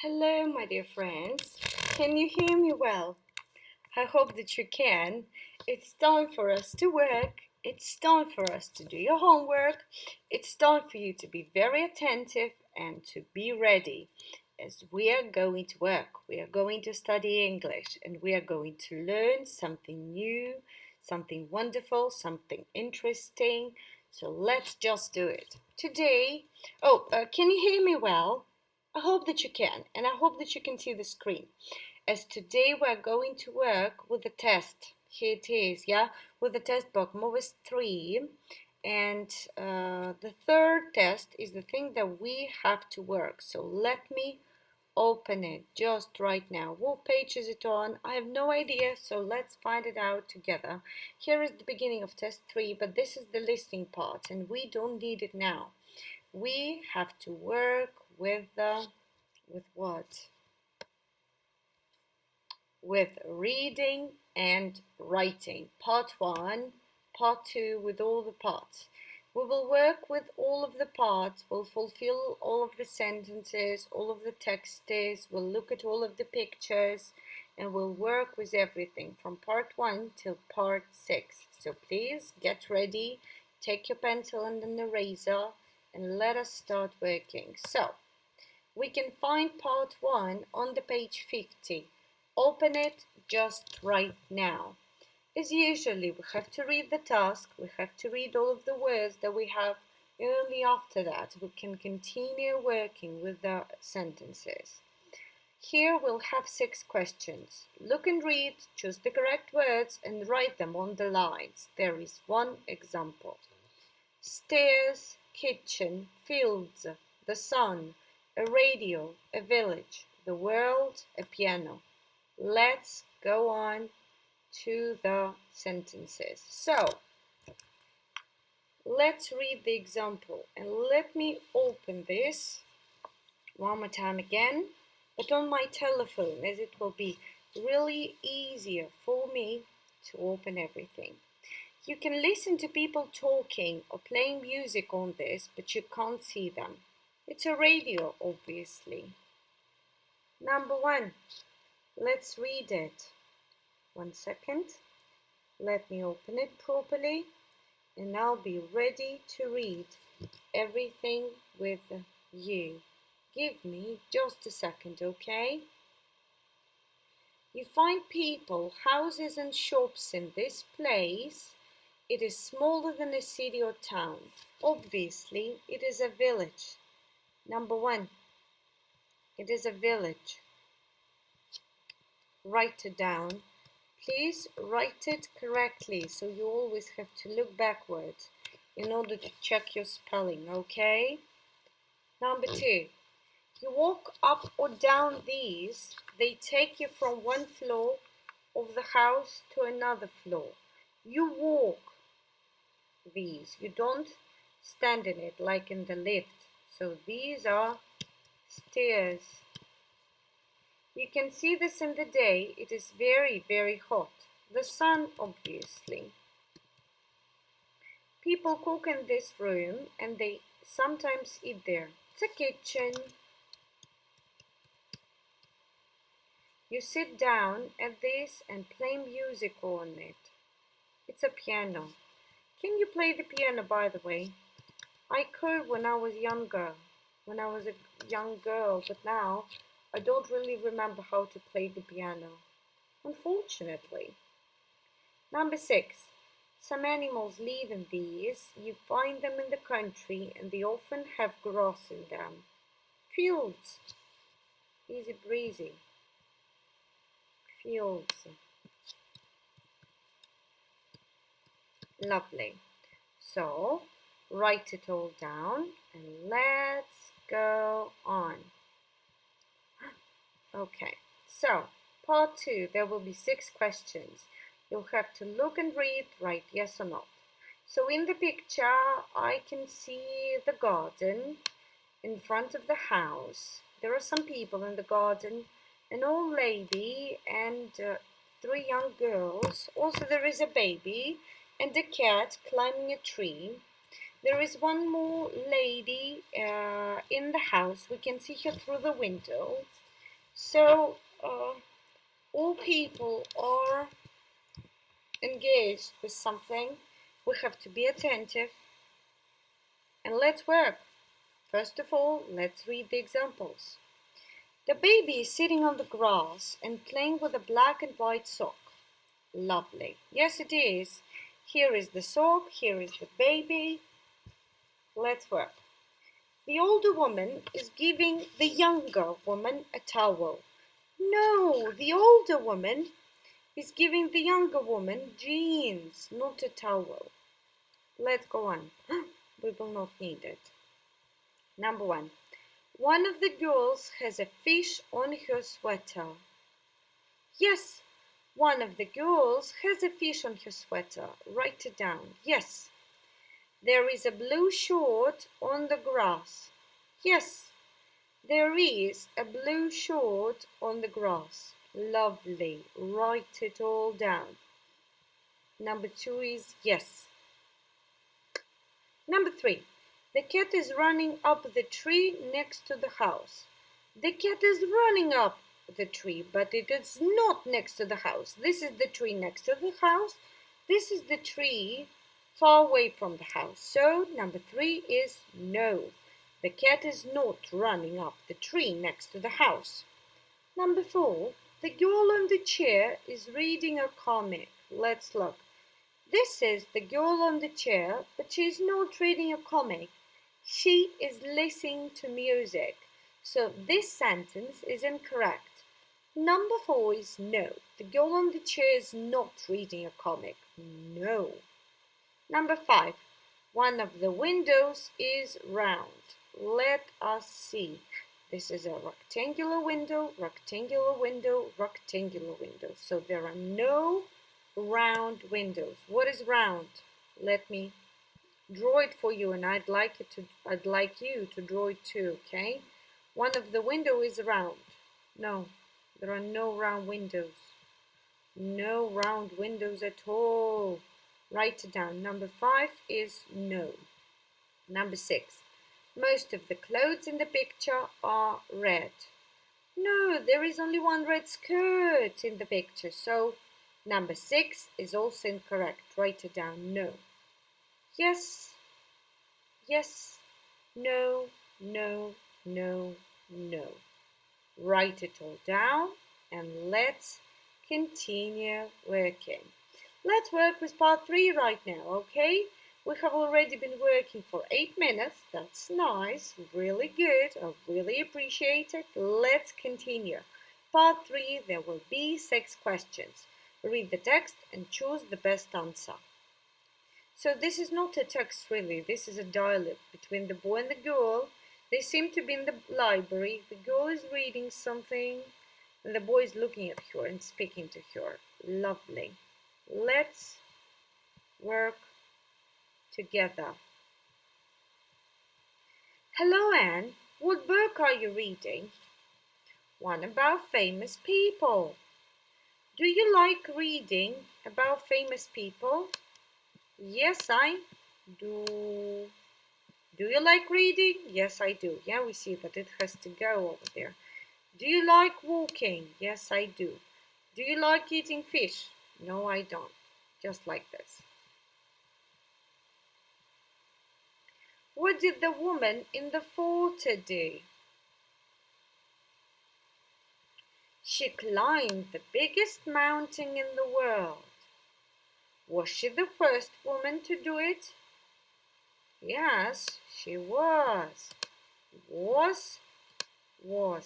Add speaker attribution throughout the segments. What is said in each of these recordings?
Speaker 1: Hello, my dear friends. Can you hear me well? I hope that you can. It's time for us to work. It's time for us to do your homework. It's time for you to be very attentive and to be ready as we are going to work. We are going to study English and we are going to learn something new, something wonderful, something interesting. So let's just do it. Today, can you hear me well? I hope that you can, and I hope that you can see the screen. As today we're going to work with the test. Here it is, yeah, with the test book, Movies 3. And the third test is the thing that we have to work. So let me open it just right now. What page is it on? I have no idea, so let's find it out together. Here is the beginning of test 3, but this is the listening part, and we don't need it now. We have to work with what? With reading and writing. Part 1, part 2 with all the parts. We will work with all of the parts, we'll fulfill all of the sentences, all of the texts, we'll look at all of the pictures, and we'll work with everything from part 1 till part 6. So please get ready, take your pencil and an eraser, and let us start working. So, we can find part 1 on the page 50. Open it just right now. As usually, we have to read the task, we have to read all of the words that we have. Only after that, we can continue working with the sentences. Here we'll have 6 questions. Look and read, choose the correct words and write them on the lines. There is one example. Stairs, kitchen, fields, the sun, a radio, a village, the world, a piano. Let's go on to the sentences. So, let's read the example and let me open this one more time again, but on my telephone, as it will be really easier for me to open everything. You can listen to people talking or playing music on this, but you can't see them. It's a radio, obviously. Number 1, let's read it. 1 second. Let me open it properly and I'll be ready to read everything with you. Give me just a second, okay? You find people, houses and shops in this place. It is smaller than a city or town. Obviously, it is a village. Number 1, it is a village. Write it down. Please write it correctly, so you always have to look backwards in order to check your spelling, okay? Number 2, you walk up or down these. They take you from one floor of the house to another floor. You walk these. You don't stand in it like in the lift. So these are stairs. You can see this in the day. It is very, very hot. The sun, obviously. People cook in this room and they sometimes eat there. It's a kitchen. You sit down at this and play music on it. It's a piano. Can you play the piano, by the way? I could when I was younger, when I was a young girl, but now I don't really remember how to play the piano, unfortunately. Number 6, some animals live in these. You find them in the country and they often have grass in them. Fields, easy breezy. Fields. Lovely. So, write it all down and let's go on. Okay, so part 2, there will be 6 questions. You'll have to look and read, write yes or not. So in the picture, I can see the garden in front of the house. There are some people in the garden, an old lady and 3 young girls. Also there is a baby and a cat climbing a tree. There is one more lady in the house. We can see her through the window. So all people are engaged with something. We have to be attentive and let's work. First of all, let's read the examples. The baby is sitting on the grass and playing with a black and white sock. Lovely. Yes, it is. Here is the sock, here is the baby. Let's work. The older woman is giving the younger woman a towel. No, the older woman is giving the younger woman jeans, not a towel. Let's go on. We will not need it. Number one. One of the girls has a fish on her sweater. Yes, one of the girls has a fish on her sweater. Write it down. Yes. There is a blue short on the grass. Yes, there is a blue short on the grass. Lovely. Write it all down. Number two is yes. Number three. The cat is running up the tree next to the house. The cat is running up the tree, but it is not next to the house. This is the tree next to the house. This is the tree far away from the house. So number three is no. The cat is not running up the tree next to the house. Number four, the girl on the chair is reading a comic. Let's look. This is the girl on the chair, but she is not reading a comic. She is listening to music. So this sentence is incorrect. Number four is no. The girl on the chair is not reading a comic. No. Number five. One of the windows is round. Let us see. This is a rectangular window, rectangular window, rectangular window. So there are no round windows. What is round? Let me draw it for you, and I'd like you to draw it too, okay? One of the window is round. No, there are no round windows. No round windows at all. Write it down. Number five is no. Number six. Most of the clothes in the picture are red. No, there is only one red skirt in the picture. So number six is also incorrect. Write it down. No. Yes. Yes. No. No. No. No. Write it all down and let's continue working. Let's work with part 3 right now, okay? We have already been working for 8 minutes. That's nice, really good. I really appreciate it. Let's continue. Part 3, there will be 6 questions. Read the text and choose the best answer. So this is not a text really, this is a dialogue between the boy and the girl. They seem to be in the library. The girl is reading something and the boy is looking at her and speaking to her. Lovely. Let's work together. Hello, Anne. What book are you reading? One about famous people. Do you like reading about famous people? Yes, I do. Do you like reading? Yes, I do. Yeah, we see that it has to go over there. Do you like walking? Yes, I do. Do you like eating fish? No, I don't. Just like this. What did the woman in the photo do? She climbed the biggest mountain in the world. Was she the first woman to do it? Yes, she was. Was,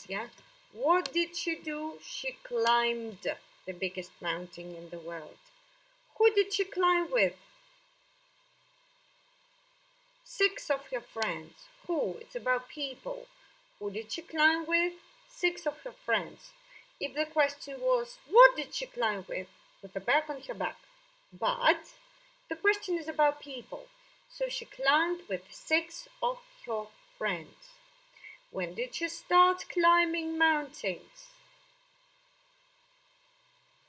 Speaker 1: yeah. What did she do? She climbed the biggest mountain in the world. Who did she climb with? 6 of her friends. Who? It's about people. Who did she climb with? 6 of her friends. If the question was, what did she climb with a bag on her back? But the question is about people. So she climbed with 6 of her friends. When did she start climbing mountains?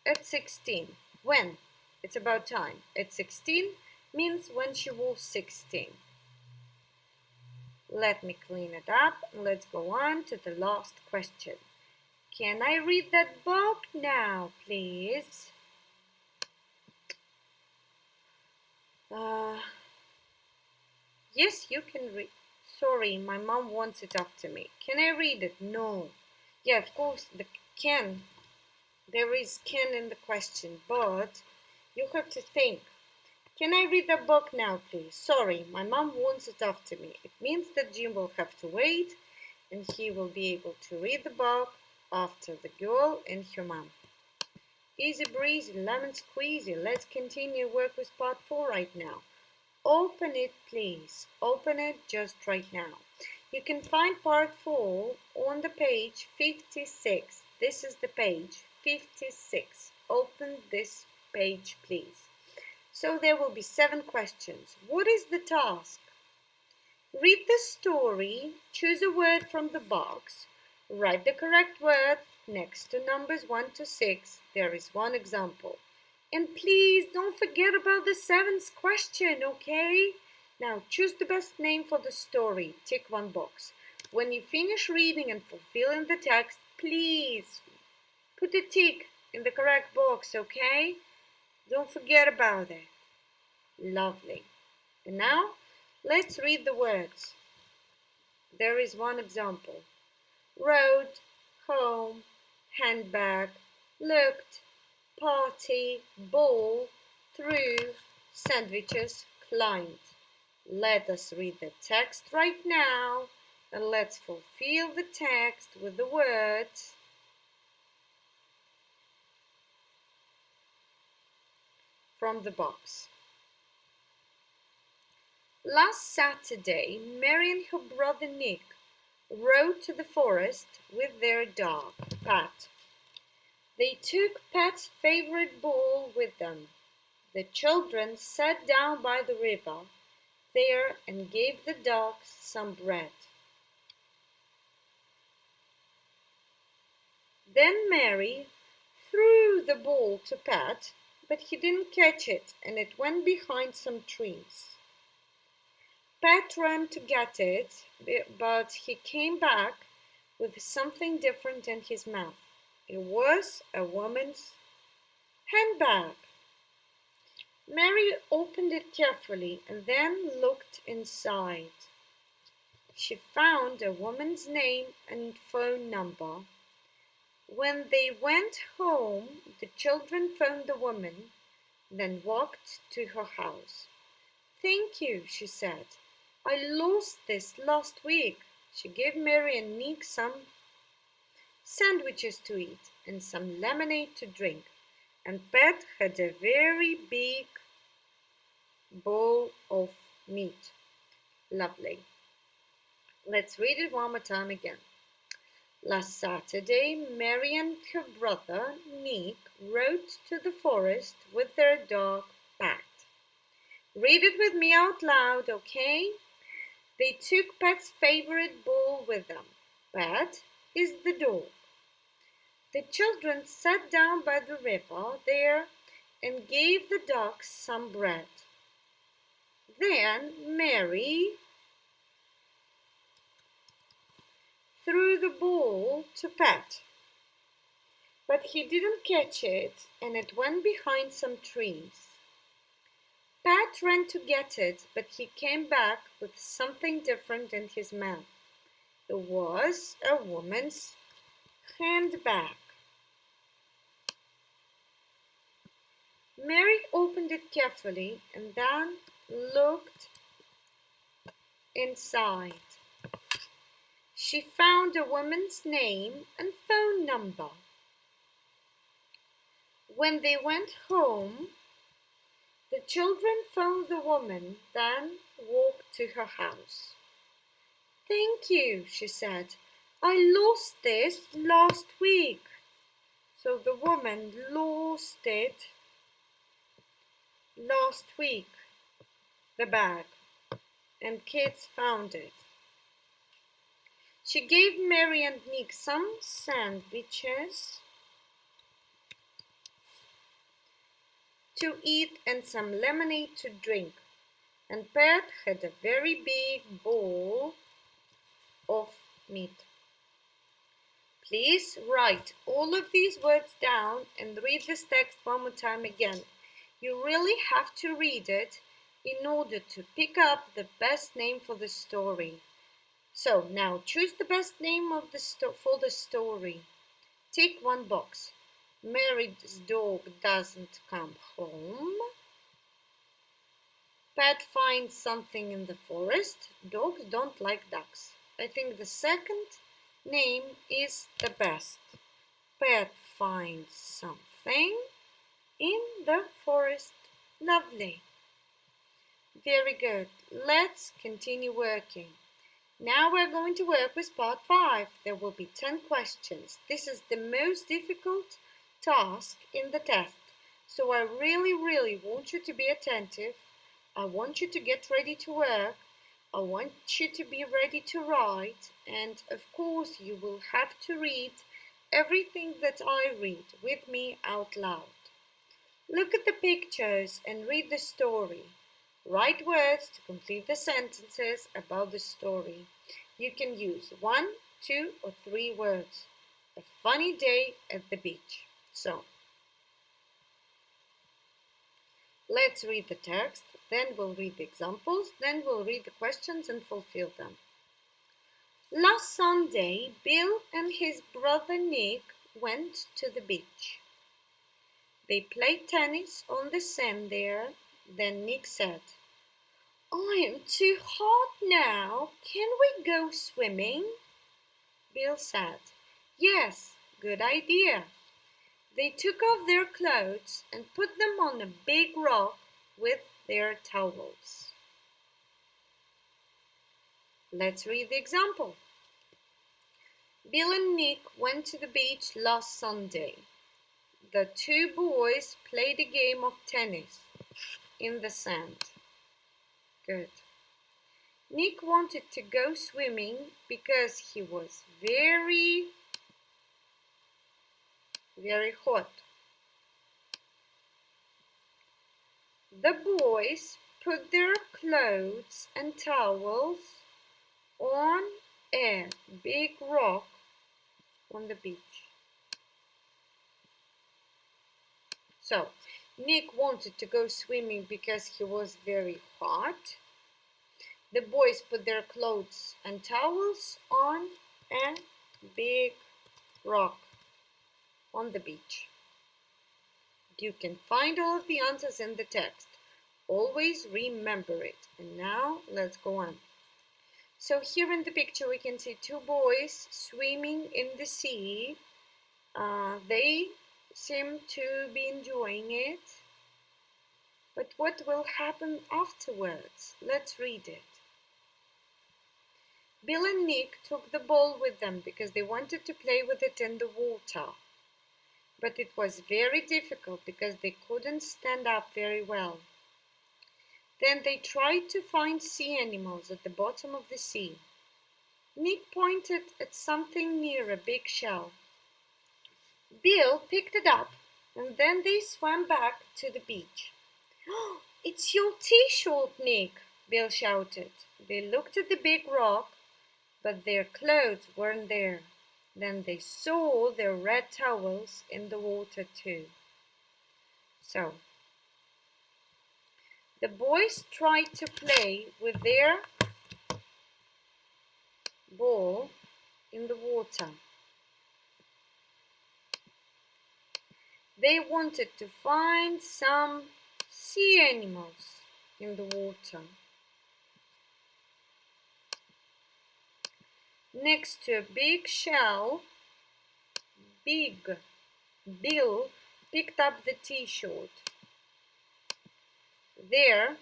Speaker 1: At 16. When? It's about time. At 16 means when she was 16. Let me clean it up and let's go on to the last question. Can I read that book now, please? Yes, you can read. Sorry, my mom wants it after me. Can I read it? No. Yeah, of course, the can. There is can in the question, but you have to think. Can I read the book now, please? Sorry, my mom wants it after me. It means that Jim will have to wait and he will be able to read the book after the girl and her mom. Easy breezy, lemon squeezy. Let's continue work with part 4 right now. Open it, please. Open it just right now. You can find part 4 on the page 56. This is the page 56. Open this page, please. So there will be 7 questions. What is the task? Read the story, choose a word from the box, write the correct word next to numbers 1 to 6. There is one example. And please don't forget about the 7th question, okay? Now choose the best name for the story. Tick one box. When you finish reading and fulfilling the text, please put a tick in the correct box, okay? Don't forget about it. Lovely. And now let's read the words. There is one example. Road, home, handbag, looked, party, ball, through, sandwiches, climbed. Let us read the text right now and let's fulfill the text with the words. From the box. Last Saturday, Mary and her brother Nick rode to the forest with their dog, Pat. They took Pat's favorite ball with them. The children sat down by the river there and gave the dogs some bread. Then Mary threw the ball to Pat, but he didn't catch it and it went behind some trees. Pat ran to get it, but he came back with something different in his mouth. It was a woman's handbag. Mary opened it carefully and then looked inside. She found a woman's name and phone number. When they went home, the children phoned the woman, then walked to her house. Thank you, she said. I lost this last week. She gave Mary and Nick some sandwiches to eat and some lemonade to drink. And Pat had a very big bowl of meat. Lovely. Let's read it one more time again. Last Saturday, Mary and her brother Nick rode to the forest with their dog Pat. Read it with me out loud, okay? They took Pat's favorite ball with them. Pat is the dog. The children sat down by the river there and gave the dogs some bread. Then Mary threw the ball to Pat, but he didn't catch it and it went behind some trees. Pat ran to get it, but he came back with something different in his mouth. It was a woman's handbag. Mary opened it carefully and then looked inside. She found a woman's name and phone number. When they went home, the children phoned the woman, then walked to her house. Thank you, she said. I lost this last week. So the woman lost it last week, the bag, and kids found it. She gave Mary and Nick some sandwiches to eat and some lemonade to drink. And Pat had a very big bowl of meat. Please write all of these words down and read this text one more time again. You really have to read it in order to pick up the best name for the story. So now choose the best name of for the story. Tick one box. Mary's dog doesn't come home. Pat finds something in the forest. Dogs don't like ducks. I think the second name is the best. Pat finds something in the forest. Lovely. Very good. Let's continue working. Now we're going to work with part 5. There will be 10 questions. This is the most difficult task in the test. So I really want you to be attentive. I want you to get ready to work. I want you to be ready to write. And of course, you will have to read everything that I read with me out loud. Look at the pictures and read the story. Write words to complete the sentences about the story. You can use 1, 2, or 3 words. A funny day at the beach. So, let's read the text, then we'll read the examples, then we'll read the questions and fulfill them. Last Sunday, Bill and his brother Nick went to the beach. They played tennis on the sand there. Then Nick said, "I am too hot now. Can we go swimming?" Bill said, "Yes, good idea." They took off their clothes and put them on a big rock with their towels. Let's read the example. Bill and Nick went to the beach last Sunday. The two boys played a game of tennis in the sand. Good. Nick wanted to go swimming because he was very hot. The boys put their clothes and towels on a big rock on the beach. So, Nick wanted to go swimming because he was very hot. The boys put their clothes and towels on a big rock on the beach. You can find all of the answers in the text. Always remember it. And now let's go on. So here in the picture we can see two boys swimming in the sea. They seem to be enjoying it. But what will happen afterwards? Let's read it. Bill and Nick took the ball with them because they wanted to play with it in the water. But it was very difficult because they couldn't stand up very well. Then they tried to find sea animals at the bottom of the sea. Nick pointed at something near a big shell. Bill picked it up and then they swam back to the beach. "Oh, it's your t-shirt, Nick," Bill shouted. They looked at the big rock, but their clothes weren't there. Then they saw their red towels in the water too. So, the boys tried to play with their ball in the water. They wanted to find some sea animals in the water. Next to a big shell, Bill picked up the t-shirt. There,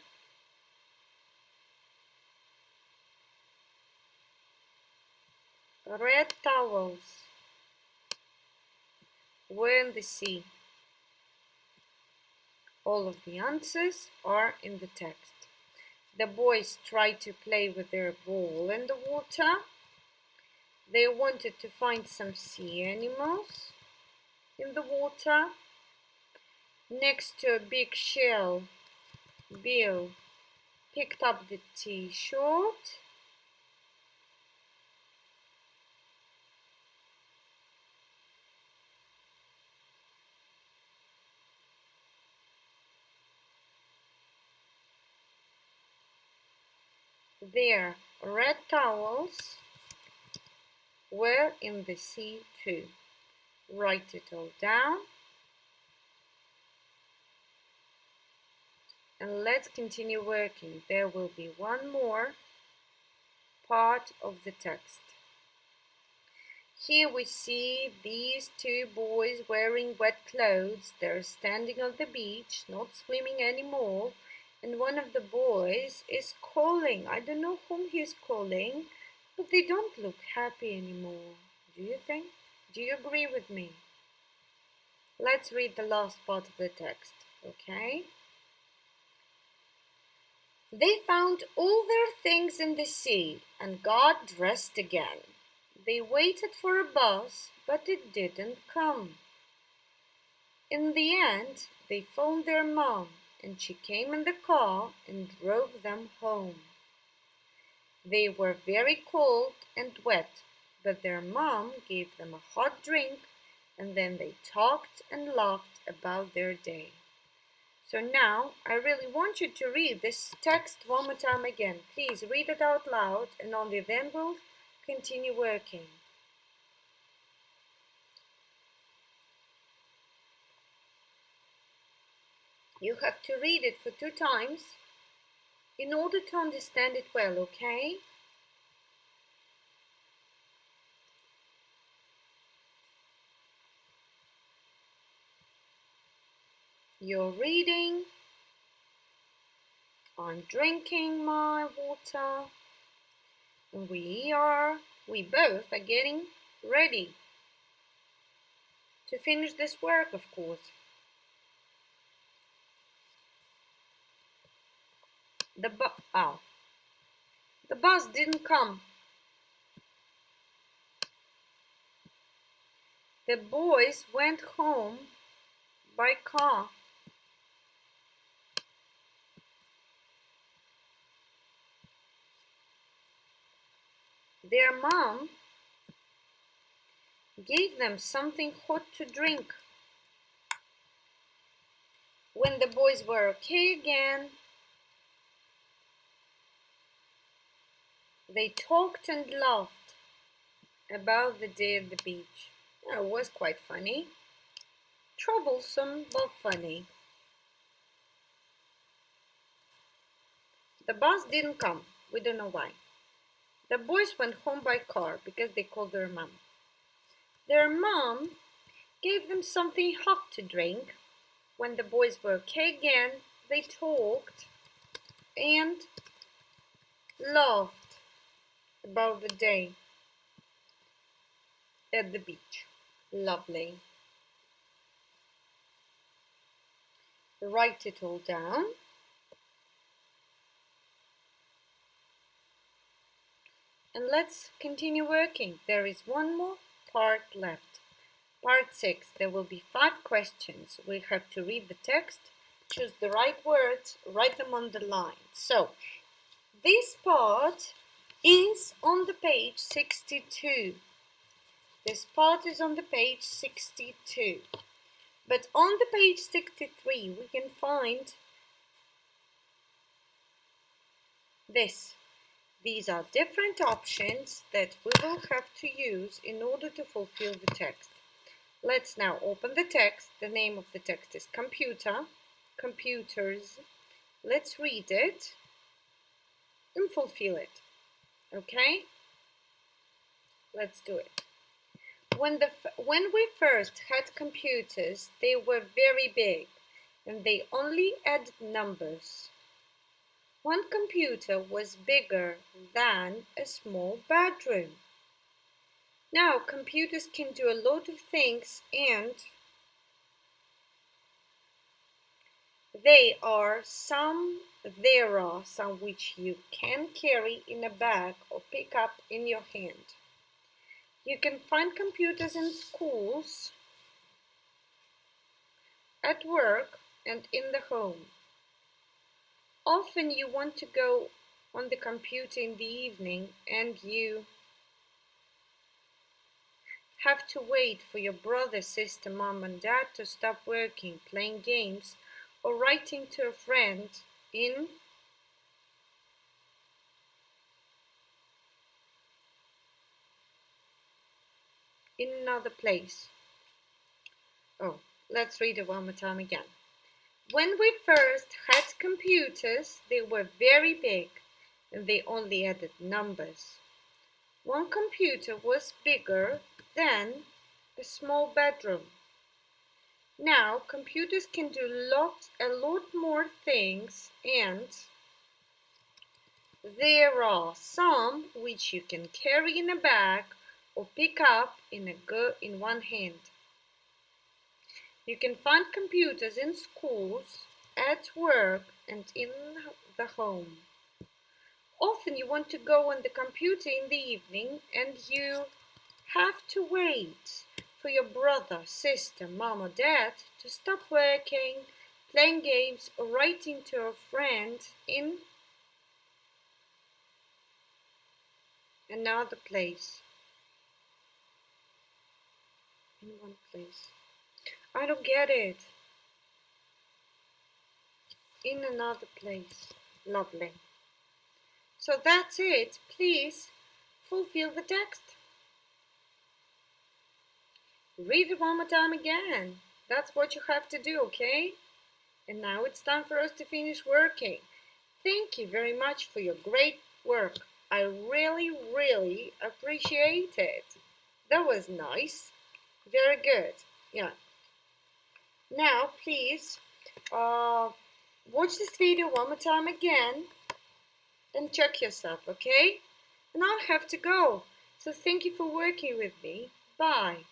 Speaker 1: red towels were in the sea. All of the answers are in the text. The boys tried to play with their ball in the water. They wanted to find some sea animals in the water. Next to a big shell, Bill picked up the t-shirt. Their red towels were in the sea too. Write it all down. And let's continue working. There will be one more part of the text. Here we see these two boys wearing wet clothes. They're standing on the beach, not swimming anymore. And one of the boys is calling. I don't know whom he's calling, but they don't look happy anymore. Do you think? Do you agree with me? Let's read the last part of the text, okay? They found all their things in the sea and got dressed again. They waited for a bus, but it didn't come. In the end, they phoned their mom, and she came in the car and drove them home. They were very cold and wet, but their mom gave them a hot drink, and then they talked and laughed about their day. So now I really want you to read this text one more time again. Please read it out loud, and only then we'll continue working. You have to read it for 2 times in order to understand it well, okay? You're reading. I'm drinking my water. And we both are getting ready to finish this work, of course. The bus didn't come. The boys went home by car. Their mom gave them something hot to drink. When the boys were okay again, they talked and laughed about the day at the beach. It was quite funny. Troublesome, but funny. The bus didn't come. We don't know why. The boys went home by car because they called their mom. Their mom gave them something hot to drink. When the boys were okay again, they talked and laughed about the day at the beach. Lovely. Write it all down. And let's continue working. There is one more part left. Part 6. There will be 5 questions. We have to read the text, choose the right words, write them on the line. So, this part is on the page 62. This part is on the page 62. But on the page 63, we can find this. These are different options that we will have to use in order to fulfill the text. Let's now open the text. The name of the text is computer, computers. Let's read it and fulfill it. Okay? Let's do it. When we first had computers, they were very big and they only added numbers. One computer was bigger than a small bedroom. Now computers can do a lot of things, and there are some which you can carry in a bag or pick up in your hand. You can find computers in schools, at work, and in the home. Often you want to go on the computer in the evening and you have to wait for your brother, sister, mom, and dad to stop working, playing games, or writing to a friend in in another place. Oh, let's read it one more time again. When we first had computers, they were very big and they only added numbers. One computer was bigger than a small bedroom. Now computers can do a lot more things, and there are some which you can carry in a bag or pick up in one hand. You can find computers in schools, at work, and in the home. Often you want to go on the computer in the evening and you have to wait for your brother, sister, mom, or dad to stop working, playing games, or writing to a friend in another place. In one place. I don't get it. In another place. Lovely. So that's it. Please fulfill the text. Read it one more time again. That's what you have to do, okay? And now it's time for us to finish working. Thank you very much for your great work. I really, really appreciate it. That was nice. Very good. Yeah. Now, please watch this video one more time again and check yourself, okay? And I'll have to go. So thank you for working with me. Bye.